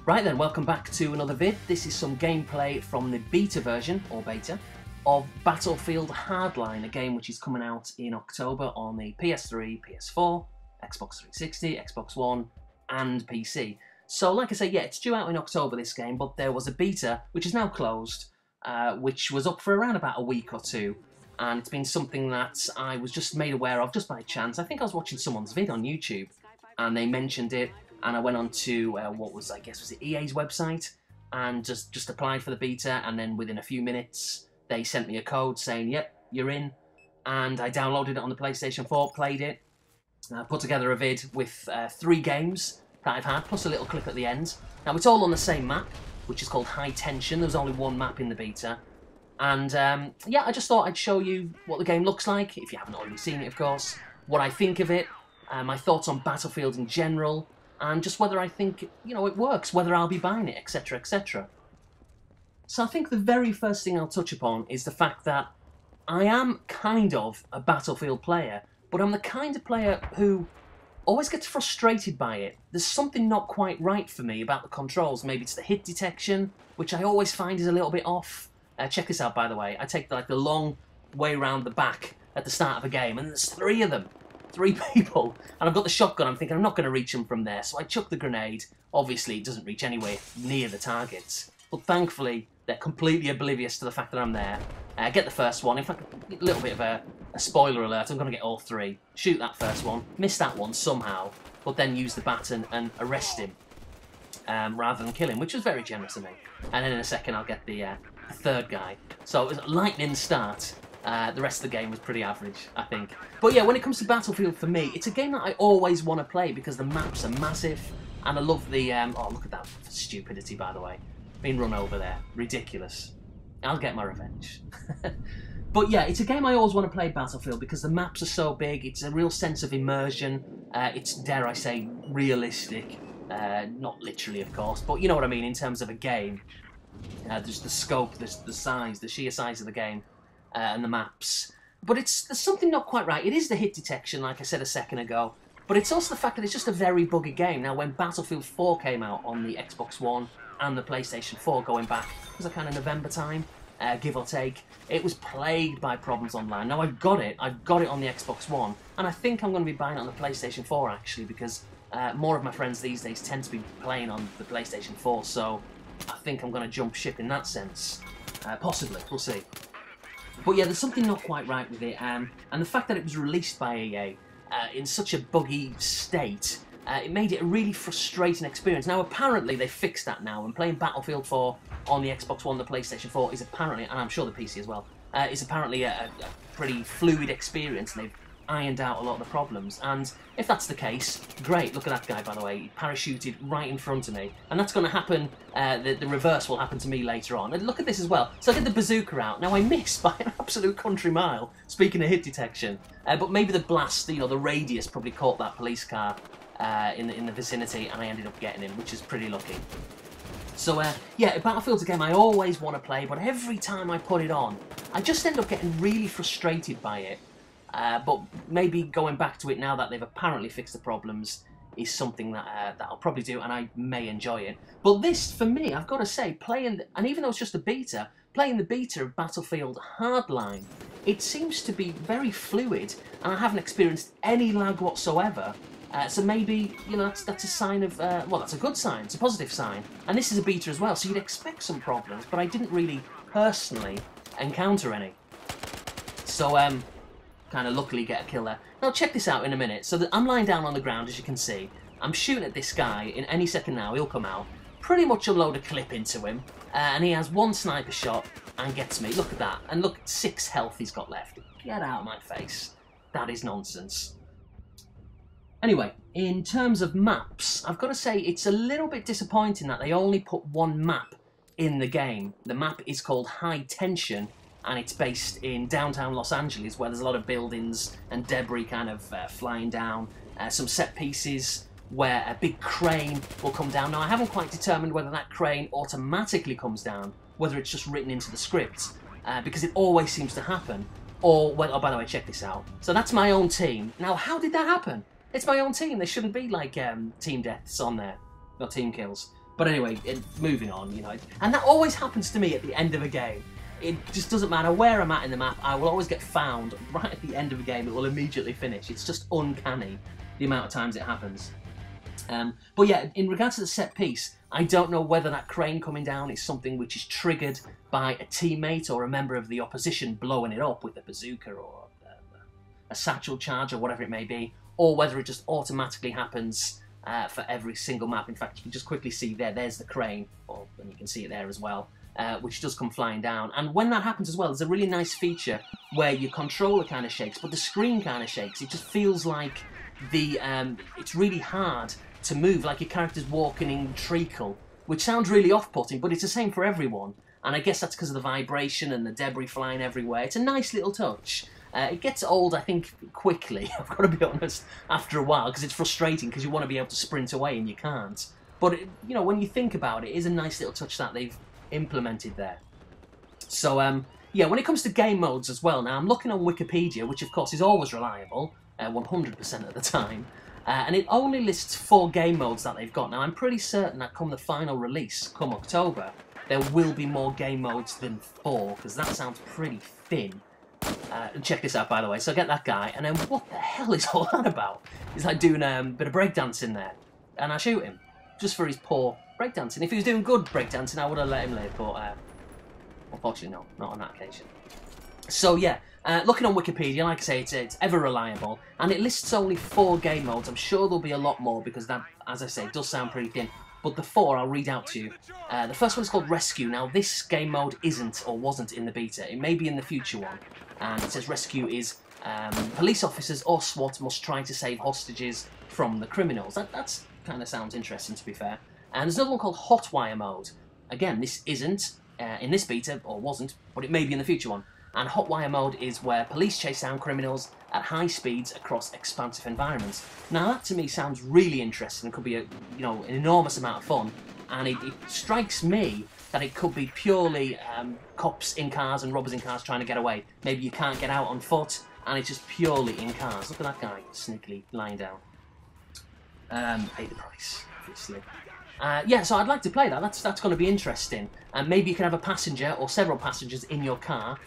Right then, welcome back to another vid. This is some gameplay from the beta version, or beta, of Battlefield Hardline, a game which is coming out in October on the PS3, PS4, Xbox 360, Xbox One, and PC. So, like I say, yeah, it's due out in October, this game, but there was a beta, which is now closed, which was up for around about a week or two, and it's been something that I was just made aware of just by chance. I think I was watching someone's vid on YouTube, and they mentioned it, and I went on to what was, I guess, was it EA's website, and just applied for the beta, and then within a few minutes, they sent me a code saying, yep, you're in, and I downloaded it on the PlayStation 4, played it, put together a vid with 3 games that I've had, plus a little clip at the end. Now, it's all on the same map, which is called High Tension. There's only one map in the beta. And, yeah, I just thought I'd show you what the game looks like, if you haven't already seen it, of course, what I think of it, my thoughts on Battlefield in general, and just whether I think, you know, it works, whether I'll be buying it, etc, etc. So I think the very first thing I'll touch upon is the fact that I am kind of a Battlefield player, but I'm the kind of player who always gets frustrated by it. There's something not quite right for me about the controls. Maybe it's the hit detection, which I always find is a little bit off. Check this out, by the way. I take like the long way round the back at the start of a game, and there's 3 of them. 3 people, and I've got the shotgun. I'm thinking I'm not going to reach them from there, so I chuck the grenade. Obviously, it doesn't reach anywhere near the targets, but thankfully, they're completely oblivious to the fact that I'm there. Get the first one. In fact, a little bit of a spoiler alert, I'm going to get all 3. Shoot that first one, miss that one somehow, but then use the baton and arrest him, rather than kill him, which was very generous of me. And then in a second, I'll get the 3rd guy. So it was a lightning start. The rest of the game was pretty average, I think. But yeah, when it comes to Battlefield, for me, it's a game that I always want to play because the maps are massive, and I love the... oh, look at that stupidity, by the way. Being run over there. Ridiculous. I'll get my revenge. But yeah, it's a game I always want to play, Battlefield, because the maps are so big, it's a real sense of immersion, it's, dare I say, realistic. Not literally, of course, but you know what I mean, in terms of a game. There's the scope, there's the size, the sheer size of the game. And the maps. But there's something not quite right. It is the hit detection, like I said a second ago, but it's also the fact that it's just a very buggy game. Now, when Battlefield 4 came out on the Xbox One and the PlayStation 4, going back, it was a kind of November time, give or take, it was plagued by problems online. Now, I've got it on the Xbox One, and I think I'm going to be buying it on the PlayStation 4, actually, because more of my friends these days tend to be playing on the PlayStation 4, so I think I'm going to jump ship in that sense. Possibly, we'll see. But yeah, there's something not quite right with it, and the fact that it was released by EA in such a buggy state, it made it a really frustrating experience. Now, apparently, they fixed that now, and playing Battlefield 4 on the Xbox One, the PlayStation 4, is apparently, and I'm sure the PC as well, is apparently a pretty fluid experience, and they've ironed out a lot of the problems. And if that's the case, great. Look at that guy, by the way. He parachuted right in front of me. And that's going to happen, the reverse will happen to me later on. And look at this as well. So I get the bazooka out. Now, I missed by an absolute country mile, speaking of hit detection. But maybe the blast, you know, the radius probably caught that police car in the vicinity, and I ended up getting him, which is pretty lucky. So, yeah, Battlefield's a game I always want to play, but every time I put it on, I just end up getting really frustrated by it. But maybe going back to it now that they've apparently fixed the problems is something that I'll probably do, and I may enjoy it. But this, for me, I've got to say, and even though it's just a beta, playing the beta of Battlefield Hardline, it seems to be very fluid, and I haven't experienced any lag whatsoever. So maybe, you know, that's a sign of, well, that's a good sign, it's a positive sign. And this is a beta as well, so you'd expect some problems, but I didn't really, personally, encounter any. So, kind of luckily get a kill there. Now check this out in a minute. So I'm lying down on the ground, as you can see. I'm shooting at this guy. In any second now, he'll come out. Pretty much unload a clip into him. And he has 1 sniper shot and gets me. Look at that. And look, 6 health he's got left. Get out of my face. That is nonsense. Anyway, in terms of maps, I've got to say it's a little bit disappointing that they only put 1 map in the game. The map is called High Tension, and it's based in downtown Los Angeles, where there's a lot of buildings and debris kind of flying down. Some set pieces where a big crane will come down. Now, I haven't quite determined whether that crane automatically comes down, whether it's just written into the script, because it always seems to happen. Or, well, oh, by the way, check this out. So that's my own team. Now, how did that happen? It's my own team. There shouldn't be, like, team deaths on there. Not team kills. But anyway, moving on, you know, and that always happens to me at the end of a game. It just doesn't matter where I'm at in the map, I will always get found right at the end of a game. It will immediately finish. It's just uncanny, the amount of times it happens. But yeah, in regards to the set piece, I don't know whether that crane coming down is something which is triggered by a teammate or a member of the opposition blowing it up with a bazooka or a satchel charge or whatever it may be, or whether it just automatically happens for every single map. In fact, you can just quickly see there's the crane, and you can see it there as well, which does come flying down. And when that happens as well, there's a really nice feature where your controller kind of shakes, but the screen kind of shakes. It just feels like it's really hard to move, like your character's walking in treacle, which sounds really off-putting, but it's the same for everyone. And I guess that's because of the vibration and the debris flying everywhere. It's a nice little touch. It gets old, I think, quickly, I've got to be honest, after a while, because it's frustrating because you want to be able to sprint away and you can't. But, you know, when you think about it, it is a nice little touch that they've implemented there. So, yeah, when it comes to game modes as well, now I'm looking on Wikipedia, which of course is always reliable, 100% of the time, and it only lists 4 game modes that they've got. Now, I'm pretty certain that come the final release, come October, there will be more game modes than 4, because that sounds pretty thin. And check this out, by the way. So I get that guy, and then what the hell is all that about? He's like doing a bit of breakdancing there, and I shoot him just for his poor breakdancing. If he was doing good breakdancing, I would have let him live, but unfortunately, no, not on that occasion. So yeah, looking on Wikipedia, like I say, it's ever reliable, and it lists only 4 game modes. I'm sure there'll be a lot more because that, as I say, does sound pretty thin. But the 4 I'll read out to you. The first one is called Rescue. Now, this game mode isn't or wasn't in the beta. It may be in the future one. And it says Rescue is police officers or SWAT must try to save hostages from the criminals. That's kind of sounds interesting, to be fair. And there's another one called Hotwire mode. Again, this isn't in this beta, or wasn't, but it may be in the future one. And Hotwire mode is where police chase down criminals at high speeds across expansive environments. Now that to me sounds really interesting. It could be an enormous amount of fun, and it strikes me that it could be purely cops in cars and robbers in cars trying to get away. Maybe you can't get out on foot, and it's just purely in cars. Look at that guy sneakily lying down. Pay the price, obviously. Yeah, so I'd like to play that. That's going to be interesting. And maybe you can have a passenger or several passengers in your car.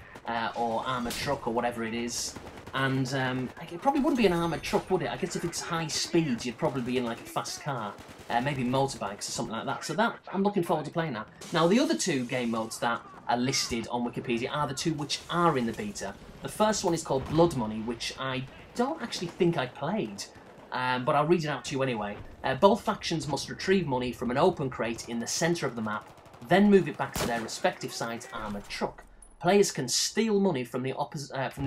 Or armoured truck or whatever it is, and it probably wouldn't be an armoured truck, would it? I guess if it's high speeds, you'd probably be in like a fast car, maybe motorbikes or something like that. So that I'm looking forward to playing that. Now the other 2 game modes that are listed on Wikipedia are the 2 which are in the beta. The first one is called Blood Money, which I don't actually think I played, but I'll read it out to you anyway. Both factions must retrieve money from an open crate in the centre of the map, then move it back to their respective side's armoured truck. Players can steal money from the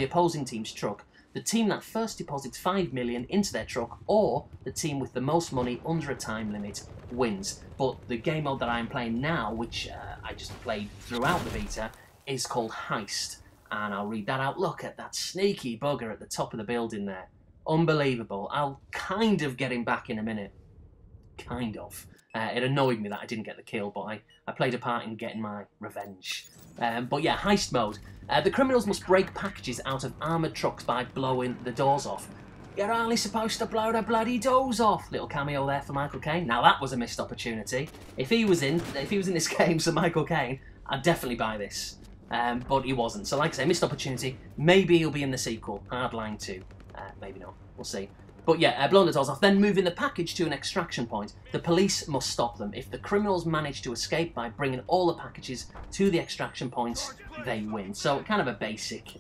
opposing team's truck. The team that first deposits 5 million into their truck, or the team with the most money under a time limit, wins. But the game mode that I'm playing now, which I just played throughout the beta, is called Heist. And I'll read that out. Look at that sneaky bugger at the top of the building there. Unbelievable. I'll kind of get him back in a minute. Kind of. It annoyed me that I didn't get the kill, but I played a part in getting my revenge. But yeah, Heist mode. The criminals must break packages out of armoured trucks by blowing the doors off. You're only supposed to blow the bloody doors off. Little cameo there for Michael Caine. Now that was a missed opportunity. If he was in this game, so Michael Caine, I'd definitely buy this. But he wasn't. So like I say, missed opportunity. Maybe he'll be in the sequel, Hardline 2. Maybe not. We'll see. But yeah, blowing the doors off, then moving the package to an extraction point. The police must stop them. If the criminals manage to escape by bringing all the packages to the extraction points, they win. So kind of a basic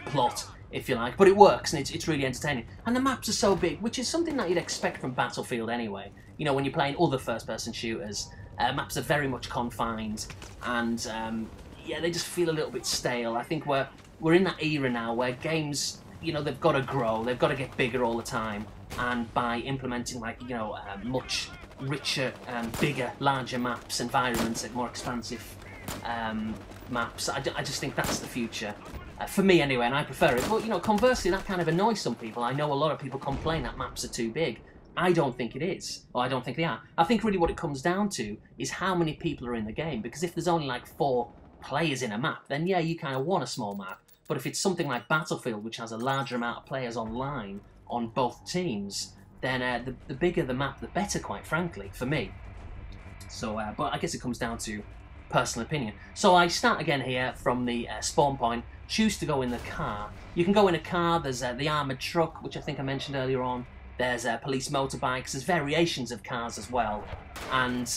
plot, if you like, but it works and it's really entertaining. And the maps are so big, which is something that you'd expect from Battlefield anyway. You know, when you're playing other first-person shooters, maps are very much confined, and yeah, they just feel a little bit stale. I think we're in that era now where games, you know, they've got to grow, they've got to get bigger all the time, and by implementing, like, you know, much richer, bigger, larger maps, environments, more expansive maps, I just think that's the future. For me anyway, and I prefer it. But, you know, conversely, that kind of annoys some people. I know a lot of people complain that maps are too big. I don't think it is, or I don't think they are. I think really what it comes down to is how many people are in the game, because if there's only like 4 players in a map, then yeah, you kind of want a small map. But if it's something like Battlefield, which has a larger amount of players online on both teams, then the bigger the map, the better, quite frankly, for me. So, but I guess it comes down to personal opinion. So I start again here from the spawn point, choose to go in the car. You can go in a car, there's the armoured truck, which I think I mentioned earlier on. There's police motorbikes, there's variations of cars as well. And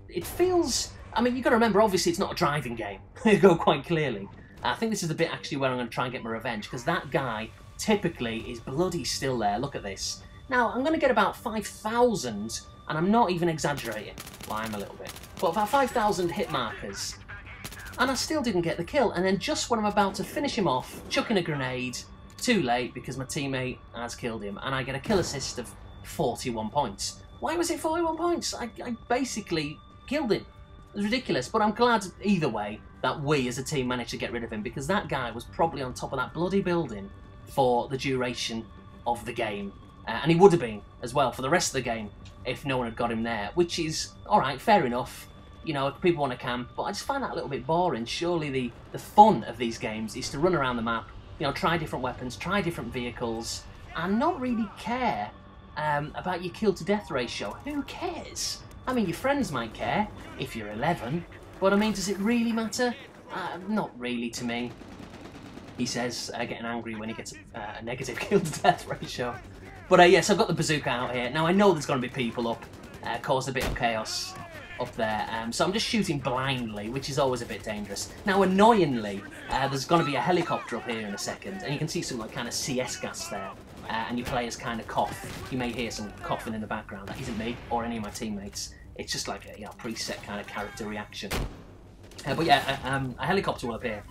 it feels, I mean, you've got to remember, obviously it's not a driving game. You go quite clearly. I think this is the bit actually where I'm going to try and get my revenge, because that guy typically is bloody still there. Look at this. Now, I'm going to get about 5,000, and I'm not even exaggerating. Well, I'm a little bit. But about 5,000 hit markers. And I still didn't get the kill. And then just when I'm about to finish him off, chucking a grenade, too late because my teammate has killed him. And I get a kill assist of 41 points. Why was it 41 points? I basically killed him. It was ridiculous. But I'm glad either way that we as a team managed to get rid of him, because that guy was probably on top of that bloody building for the duration of the game. And he would have been as well for the rest of the game if no one had got him there, which is, alright, fair enough. You know, if people want to camp, but I just find that a little bit boring. Surely the fun of these games is to run around the map, you know, try different weapons, try different vehicles, and not really care about your kill to death ratio. Who cares? I mean, your friends might care if you're 11, but I mean, does it really matter? Not really to me. He says, getting angry when he gets a negative kill to death ratio. But yes, I've got the bazooka out here. Now I know there's going to be people up, cause a bit of chaos up there. So I'm just shooting blindly, which is always a bit dangerous. Now annoyingly, there's going to be a helicopter up here in a second, and you can see some like kind of CS gas there. And your players kind of cough. You may hear some coughing in the background. That isn't me or any of my teammates. It's just like a preset kind of character reaction. But yeah, a helicopter will appear.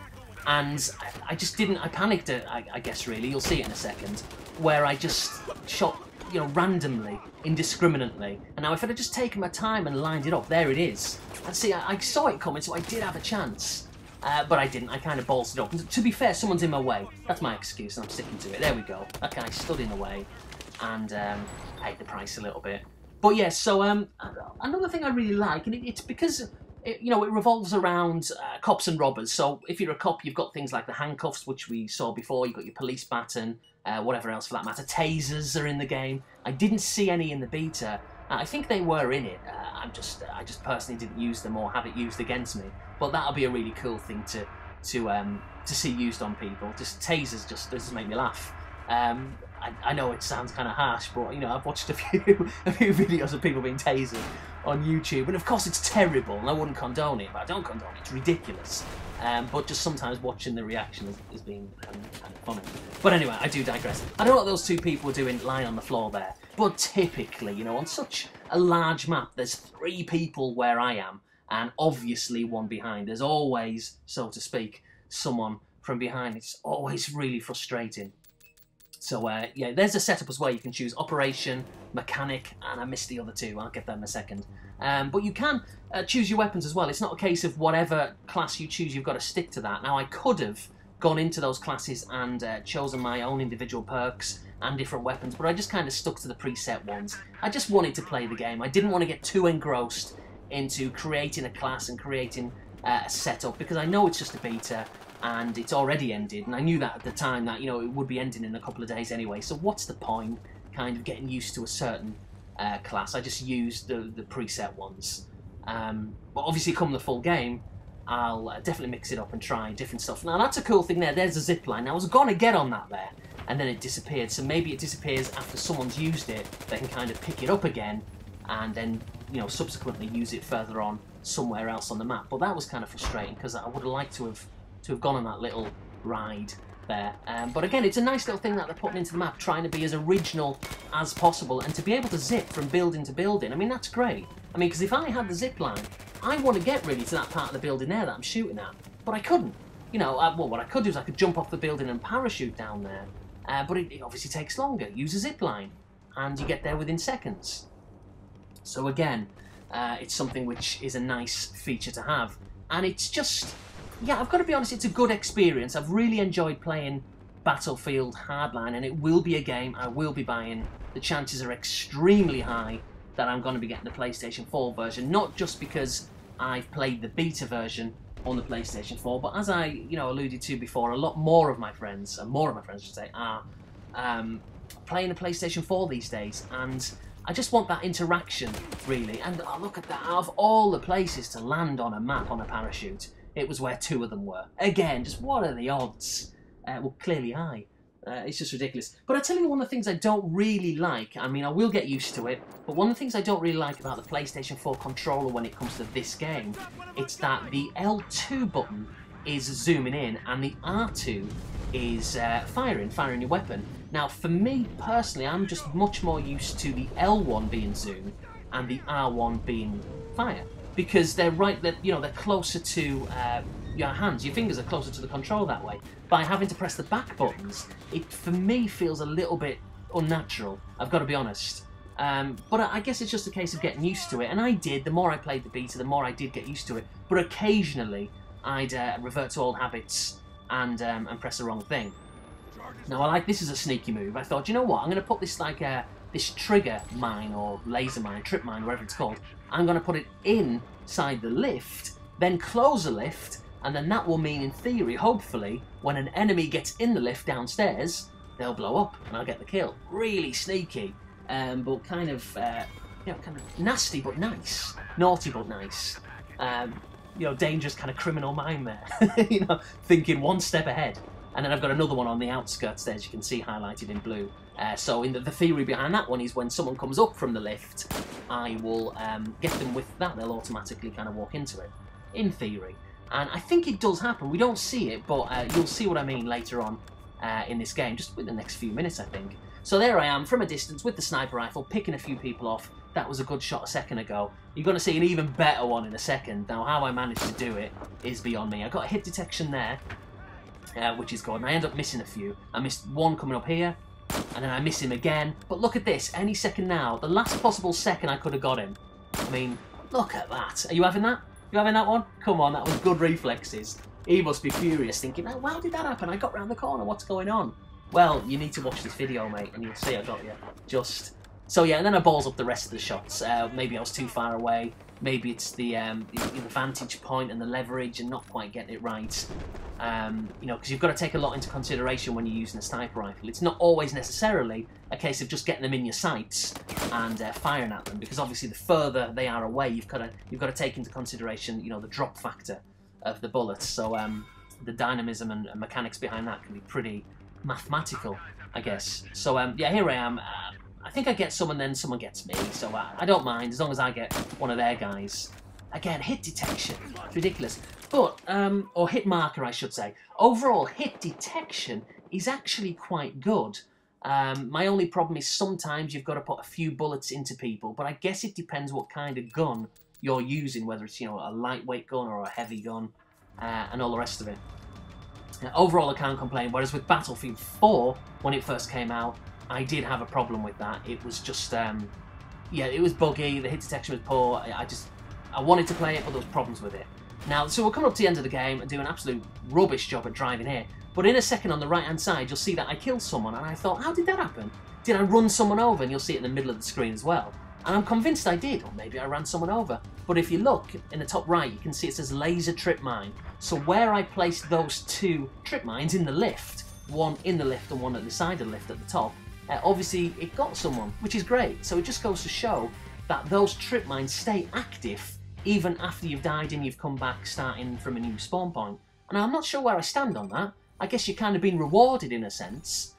And I just didn't, I panicked, I guess really, you'll see it in a second, where I just shot, you know, randomly, indiscriminately. And now if I'd have just taken my time and lined it up, there it is. And see, I saw it coming, so I did have a chance. But I didn't, I kind of bolstered up. And to be fair, someone's in my way. That's my excuse, and I'm sticking to it. There we go. That guy stood in the way, and paid the price a little bit. But yeah, so another thing I really like, and it's because it revolves around cops and robbers. So if you're a cop, you've got things like the handcuffs, which we saw before. You've got your police baton, whatever else for that matter. Tasers are in the game. I didn't see any in the beta. I think they were in it. I just personally didn't use them or have it used against me. But that'll be a really cool thing to see used on people. Just tasers just make me laugh. I know it sounds kind of harsh, but you know, I've watched a few videos of people being tasered on YouTube, and of course it's terrible, and I wouldn't condone it, but I don't condone it. It's ridiculous. But just sometimes watching the reaction has been kind of funny. But anyway, I do digress. I don't know what those two people were doing lying on the floor there, but typically, you know, on such a large map, there's 3 people where I am, and obviously one behind. There's always, so to speak, someone from behind. It's always really frustrating. So yeah, there's a setup as well. You can choose Operation, Mechanic, and I missed the other 2. I'll get that in a second. But you can choose your weapons as well. It's not a case of whatever class you choose, you've got to stick to that. Now, I could have gone into those classes and chosen my own individual perks and different weapons, but I just kind of stuck to the preset ones. I just wanted to play the game. I didn't want to get too engrossed into creating a class and creating a setup, because I know it's just a beta, and it's already ended, and I knew that at the time that, you know, it would be ending in a couple of days anyway, so what's the point kind of getting used to a certain class? I just used the preset ones. But obviously come the full game, I'll definitely mix it up and try different stuff. Now that's a cool thing there, there's a zip line. Now, I was going to get on that there, and then it disappeared, so maybe it disappears after someone's used it, they can kind of pick it up again, and then, you know, subsequently use it further on somewhere else on the map. But that was kind of frustrating, because I would have liked to have gone on that little ride there. But again, it's a nice little thing that they're putting into the map, trying to be as original as possible, and to be able to zip from building to building. I mean, that's great. I mean, because if I had the zip line, I want to get really to that part of the building there that I'm shooting at, but I couldn't. You know, well, what I could do is I could jump off the building and parachute down there, but it obviously takes longer. Use a zip line, and you get there within seconds. So again, it's something which is a nice feature to have, and it's just, yeah, I've got to be honest, it's a good experience. I've really enjoyed playing Battlefield Hardline, and it will be a game I will be buying. The chances are extremely high that I'm going to be getting the PlayStation 4 version, not just because I've played the beta version on the PlayStation 4, but as I, you know, alluded to before, a lot more of my friends, I should say, are playing the PlayStation 4 these days, and I just want that interaction, really. And oh, look at that, out of all the places to land on a map on a parachute, it was where 2 of them were. Again, just what are the odds? Well, clearly high. It's just ridiculous. But I tell you one of the things I don't really like, I mean, I will get used to it, but one of the things I don't really like about the PlayStation 4 controller when it comes to this game, it's that the L2 button is zooming in and the R2 is firing your weapon. Now, for me personally, I'm just much more used to the L1 being zoom and the R1 being fire, because they're they're closer to your hands. Your fingers are closer to the control that way. By having to press the back buttons, it for me feels a little bit unnatural, I've got to be honest. But I guess it's just a case of getting used to it, and I did. The more I played the beta, the more I did get used to it. But occasionally, I'd revert to old habits and press the wrong thing. Now, this is a sneaky move. I thought, you know what? I'm going to put this this trigger mine or laser mine, trip mine, whatever it's called. I'm going to put it inside the lift, then close the lift, and then that will mean, in theory, hopefully, when an enemy gets in the lift downstairs, they'll blow up and I'll get the kill. Really sneaky, but kind of nasty but nice, naughty but nice. Dangerous kind of criminal mind there. Thinking one step ahead. And then I've got another one on the outskirts there, as you can see, highlighted in blue. So the theory behind that one is when someone comes up from the lift, I will get them with that. They'll automatically kind of walk into it, in theory. And I think it does happen. We don't see it, but you'll see what I mean later on in this game, just within the next few minutes, I think. So there I am, from a distance, with the sniper rifle, picking a few people off. That was a good shot a second ago. You're going to see an even better one in a second. Now, how I managed to do it is beyond me. I got a hit detection there, which is good, and I end up missing a few. I missed one coming up here, and then I miss him again. But look at this, any second now, the last possible second I could have got him. I mean, look at that. Are you having that? You having that one? Come on, that was good reflexes. He must be furious, thinking, oh, how did that happen? I got round the corner, what's going on? Well, you need to watch this video, mate, and you'll see I got you. Just... So yeah, and then I balls up the rest of the shots. Maybe I was too far away. Maybe it's the vantage point and the leverage and not quite getting it right. Because you've got to take a lot into consideration when you're using a sniper rifle. It's not always necessarily a case of just getting them in your sights and firing at them, because obviously the further they are away, you've got to take into consideration, the drop factor of the bullets. So the dynamism and mechanics behind that can be pretty mathematical, I guess. So yeah, here I am. I think I get some and then someone gets me, so I don't mind as long as I get one of their guys. Again, hit detection, it's ridiculous. But, or hit marker I should say. Overall, hit detection is actually quite good. My only problem is sometimes you've got to put a few bullets into people, but I guess it depends what kind of gun you're using, whether it's, a lightweight gun or a heavy gun, and all the rest of it. Overall, I can't complain, whereas with Battlefield 4, when it first came out, I did have a problem with that. It was just, yeah, it was buggy, the hit detection was poor, I wanted to play it, but there was problems with it. Now, so we're coming up to the end of the game and do an absolute rubbish job at driving here, but in a second on the right-hand side, you'll see that I killed someone, and I thought, how did that happen? Did I run someone over? And you'll see it in the middle of the screen as well. And I'm convinced I did, or maybe I ran someone over. But if you look in the top right, you can see it says laser trip mine. So where I placed those 2 trip mines in the lift, one in the lift and one at the side of the lift at the top, obviously it got someone, which is great. So it just goes to show that those trip mines stay active even after you've died and you've come back starting from a new spawn point. And I'm not sure where I stand on that. I guess you're kind of being rewarded in a sense,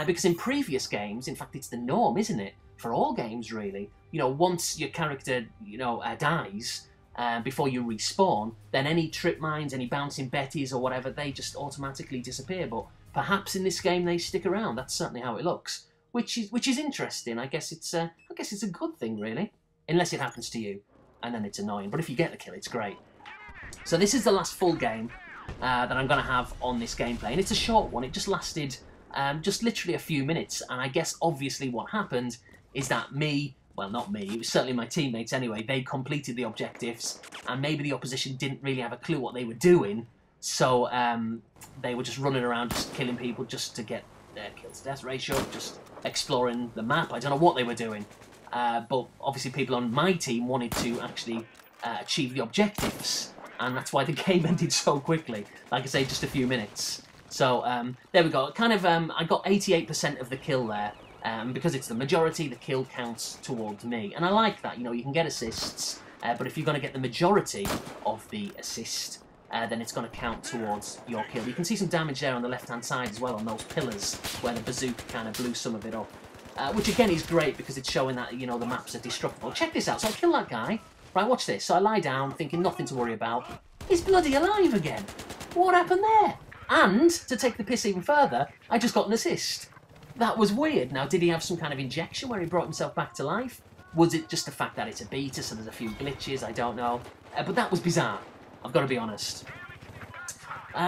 because in previous games, in fact it's the norm, isn't it? For all games really, once your character, dies, before you respawn, then any trip mines, any bouncing betties or whatever, they just automatically disappear. But perhaps in this game they stick around. That's certainly how it looks. Which is interesting. I guess it's a good thing, really, unless it happens to you, and then it's annoying. But if you get the kill, it's great. So this is the last full game that I'm going to have on this gameplay, and it's a short one. It just lasted just literally a few minutes, and I guess obviously what happened is that well, not me, it was certainly my teammates anyway, they completed the objectives, and maybe the opposition didn't really have a clue what they were doing, so they were just running around, just killing people just to get their kill-to-death ratio, just exploring the map. I don't know what they were doing, but obviously people on my team wanted to actually achieve the objectives, and that's why the game ended so quickly. Like I say, just a few minutes. So there we go. Kind of, I got 88% of the kill there, Because it's the majority, the kill counts towards me. And I like that, you know, you can get assists, but if you're going to get the majority of the assist, then it's going to count towards your kill. You can see some damage there on the left-hand side as well, on those pillars, where the bazooka kind of blew some of it up. Which again is great because it's showing that, you know, the maps are destructible. Check this out, so I kill that guy. Right, watch this. So I lie down, thinking nothing to worry about. He's bloody alive again. What happened there? And, to take the piss even further, I just got an assist. That was weird. Now, did he have some kind of injection where he brought himself back to life? Was it just the fact that it's a beta, so there's a few glitches? I don't know. But that was bizarre. I've got to be honest.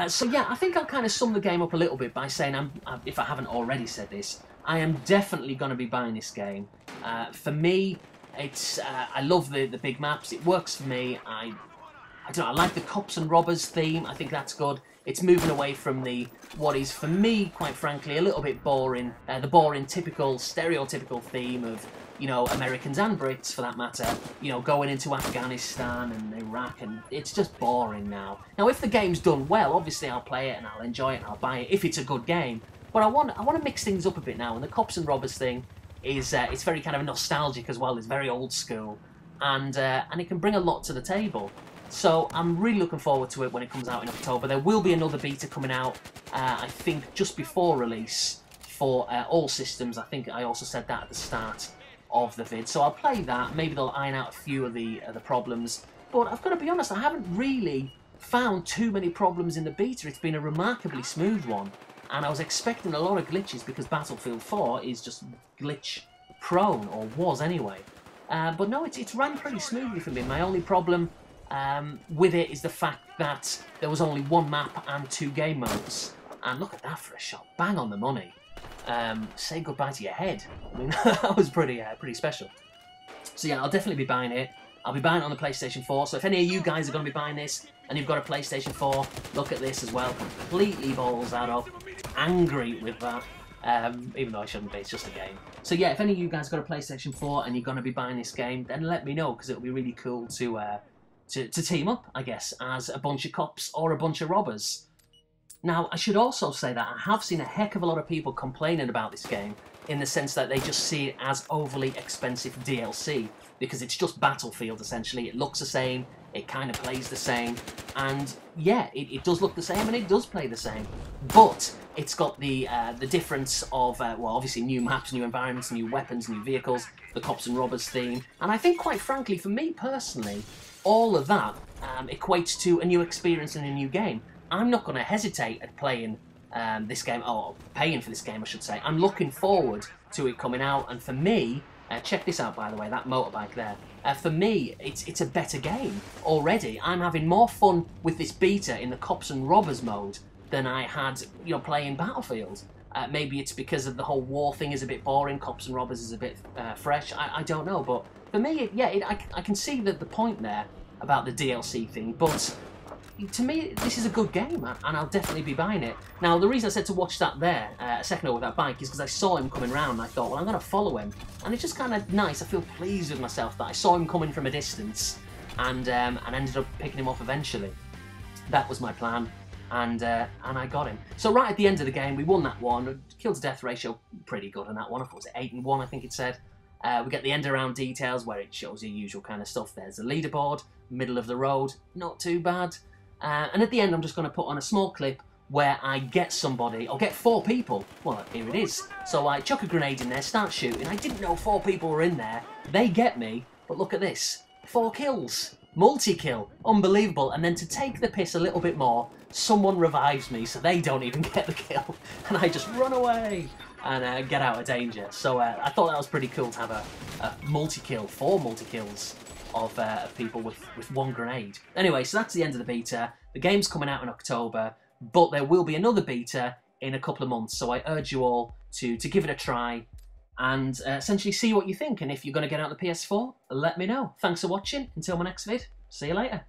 So yeah, I think I'll kind of sum the game up a little bit by saying, if I haven't already said this, I am definitely going to be buying this game. For me, it's I love the big maps. It works for me. I don't know, I like the cops and robbers theme. I think that's good. It's moving away from what is, for me, quite frankly, a little bit boring. The boring, typical, stereotypical theme of, you know, Americans and Brits, for that matter, you know, going into Afghanistan and Iraq, and it's just boring now. Now, if the game's done well, obviously I'll play it and I'll enjoy it and I'll buy it if it's a good game. But I want to mix things up a bit now, and the cops and robbers thing is it's very kind of nostalgic as well. It's very old school, and it can bring a lot to the table. So I'm really looking forward to it when it comes out in October. There will be another beta coming out, I think, just before release for all systems. I think I also said that at the start of the vid. So I'll play that. Maybe they'll iron out a few of the problems. But I've got to be honest, I haven't really found too many problems in the beta. It's been a remarkably smooth one. And I was expecting a lot of glitches because Battlefield 4 is just glitch prone, or was anyway. But no, it's ran pretty smoothly for me. My only problem with it is the fact that there was only one map and 2 game modes. And look at that for a shot. Bang on the money. Say goodbye to your head. I mean, that was pretty special. So yeah, I'll definitely be buying it. I'll be buying it on the PlayStation 4. So if any of you guys are going to be buying this and you've got a PlayStation 4, look at this as well. Completely balls that up. Angry with that. Even though I shouldn't be, it's just a game. So yeah, if any of you guys got a PlayStation 4 and you're going to be buying this game, then let me know, because it'll be really cool to team up, I guess, as a bunch of cops or a bunch of robbers. Now, I should also say that I have seen a heck of a lot of people complaining about this game, in the sense that they just see it as overly expensive DLC, because it's just Battlefield, essentially. It looks the same, it kind of plays the same, and yeah, it does look the same and it does play the same. But it's got the difference of, well, obviously new maps, new environments, new weapons, new vehicles, the cops and robbers theme, and I think, quite frankly, for me personally, all of that equates to a new experience and a new game. I'm not going to hesitate at playing this game, or paying for this game, I should say. I'm looking forward to it coming out, and for me, check this out, by the way, that motorbike there. For me, it's a better game already. I'm having more fun with this beta in the cops and robbers mode than I had, you know, playing Battlefield. Maybe it's because of the whole war thing is a bit boring, cops and robbers is a bit fresh. I don't know, but for me, I can see the point there about the DLC thing, but to me, this is a good game, and I'll definitely be buying it. Now, the reason I said to watch that there a second ago with that bike is because I saw him coming round, and I thought, well, I'm going to follow him. And it's just kind of nice. I feel pleased with myself that I saw him coming from a distance, and ended up picking him off eventually. That was my plan, and I got him. So right at the end of the game, we won that one. Kill to death ratio, pretty good on that one. I thought it was 8-1, I think it said. We get the end around details where it shows your usual kind of stuff. There's a leaderboard, middle of the road, not too bad. And at the end, I'm just going to put on a small clip where I get somebody, or get 4 people. Well, here it is. So I chuck a grenade in there, start shooting. I didn't know 4 people were in there. They get me, but look at this. 4 kills. Multi-kill. Unbelievable. And then to take the piss a little bit more, someone revives me so they don't even get the kill. And I just run away and get out of danger. So I thought that was pretty cool to have a multi-kill, 4 multi-kills of people with 1 grenade. Anyway, so that's the end of the beta. The game's coming out in October, but there will be another beta in a couple of months, so I urge you all to give it a try and essentially see what you think. And if you're going to get out the PS4, let me know. Thanks for watching. Until my next vid, see you later.